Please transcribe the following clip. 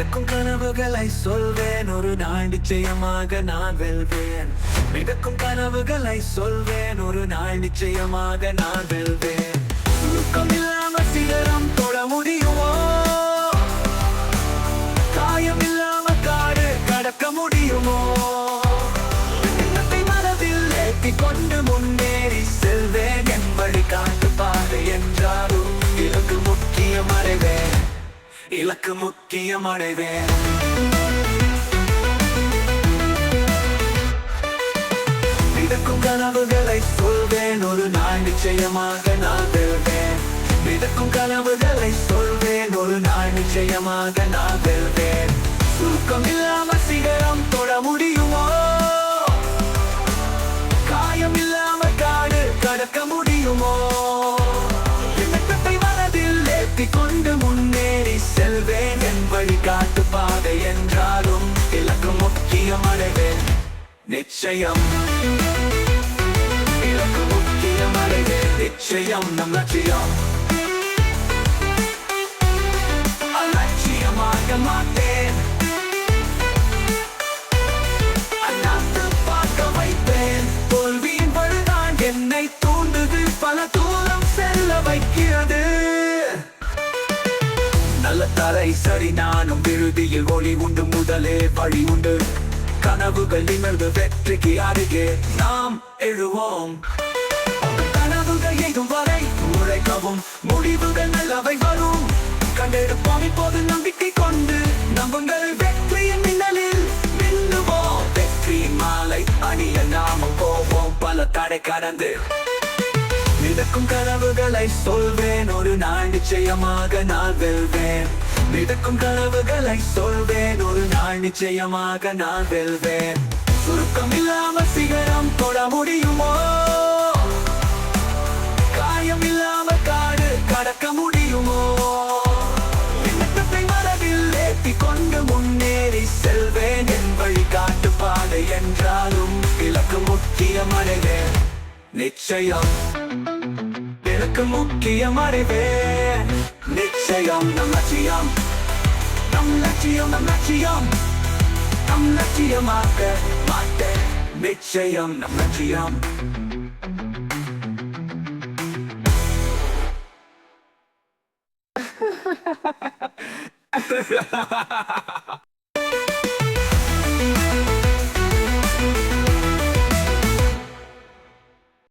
மிதக்கும் கனவுகளை சொல்வேன், ஒரு நாள் நிச்சயமாக நான் வெல்வேன். மிதக்கும் கனவுகளை சொல்வேன், ஒரு நாள் நிச்சயமாக நான் வெல்வேன். தூக்கம் இல்லாம சிகரம் தொட முடியுமோ? காயம் இல்லாம காடு கடக்க முடியுமோ? எண்ணத்தை மனதில் ஏற்றிக் கொண்டு முன்னேறி செல்வேன். என் வழி காட்டு பாதை என்றாலும் இலக்கு முக்கியம் அடைவேன், இலக்கு முக்கியம் அடைவேன். மிதக்கும் கனவுகளை சொல்வேன், ஒரு நாள் நிச்சயமாக நான் வெல்வேன். மிதக்கும் கனவுகளை சொல்வேன், ஒரு நாள் நிச்சயமாக நான் வெல்வேன். தூக்கம் இல்லாம சிகரம் தொட முடியுமோ? காயம் இல்லாம காடு கடக்க முடியுமோ? எண்ணத்தை மனதில் ஏற்றிக் கொண்டு முன்னேறி செல்வேன். என் வழி காட்டு பாதை என்றாலும் இலக்கு முக்கியம் அடைவேன், நிச்சயம் இலக்கு முக்கியம் அடைவேன். நிச்சயம் நம் லட்சியம், அலட்சியமாக மாட்டேன். அண்ணாத்து பார்க்க வைப்பேன். தோல்வியின் பழுதான் என்னை தூண்டுது, பல தூரம் செல்ல வைக்கிறது. நல்ல தலை சரி, நானும் விருதியில் ஒளி உண்டு, முதலே வழி உண்டு. கனவுகள் நிமிர்ந்து வெற்றிக்கு அருகே நாம் எழுவோம். கனவுகள் எய்தும் வரை உழைக்கவும், முடிவுகள் நல்லவை வரும். கண்டெடுப்போம் இப்போது நம்பிக்கை கொண்டு, நம்புங்கள் வெற்றியின் மின்னலில் மின்னுவோம். வெற்றியின் மாலை அணிய நாம போவோம், பல தடை கடந்து. மிதக்கும் கனவுகளை சொல்வேன், ஒரு நாள் நிச்சயமாக நான் வெல்வேன். மிதக்கும் கனவுகளை சொல்வேன், ஒரு நாள் நிச்சயமாக நான் வெல்வேன். சுருக்கம் இல்லாம சிகரம் தொட முடியுமோ? காயம் இல்லாம காடு கடக்க முடியுமோ? எண்ணத்தை மனதில் ஏற்றிக் கொண்டு முன்னேறி செல்வேன். என் வழி காட்டு பாதை என்றாலும் இலக்கு முக்கியம் அடைவேன், நிச்சயம் இலக்கு முக்கியம் அடைவேன். நிச்சயம் நம் லட்சியம், நம் லட்சியம், நம் லட்சியம், நம் லட்சியமாக மாட்டேன். நிச்சயம் நம் லட்சியம்.